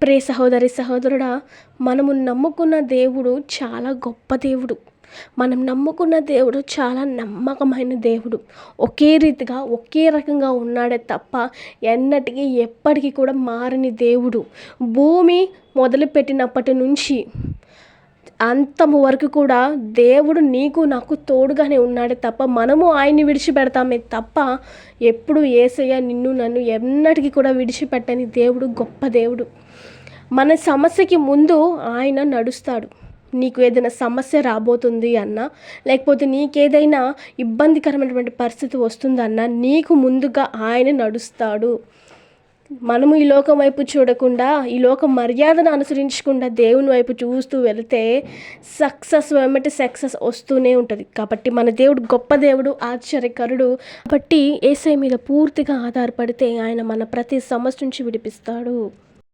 ప్రియ సహోదరి సహోదరుడా, మనము నమ్ముకున్న దేవుడు చాలా గొప్ప దేవుడు. మనం నమ్ముకున్న దేవుడు చాలా నమ్మకమైన దేవుడు. ఒకే రీతిగా ఒకే రకంగా ఉన్నాడే తప్ప ఎన్నటికీ ఎప్పటికీ కూడా మారని దేవుడు. భూమి మొదలుపెట్టినప్పటి నుంచి అంతము వరకు కూడా దేవుడు నీకు నాకు తోడుగానే ఉన్నాడే తప్ప మనము ఆయన్ని విడిచిపెడతామే తప్ప ఎప్పుడు యేసయ్య నిన్ను నన్ను ఎన్నటికీ కూడా విడిచిపెట్టని దేవుడు, గొప్ప దేవుడు. మన సమస్యకి ముందు ఆయన నడుస్తాడు. నీకు ఏదైనా సమస్య రాబోతుంది అన్నా, లేకపోతే నీకేదైనా ఇబ్బందికరమైనటువంటి పరిస్థితి వస్తుందన్నా నీకు ముందుగా ఆయన నడుస్తాడు. మనము ఈ లోకం వైపు చూడకుండా, ఈ లోక మర్యాదను అనుసరించకుండా దేవుని వైపు చూస్తూ వెళితే వెంబటి సక్సెస్ వస్తూనే ఉంటుంది. కాబట్టి మన దేవుడు గొప్ప దేవుడు, ఆశ్చర్యకరుడు. కాబట్టి యేసయ్య మీద పూర్తిగా ఆధారపడితే ఆయన మన ప్రతి సమస్య నుంచి విడిపిస్తాడు.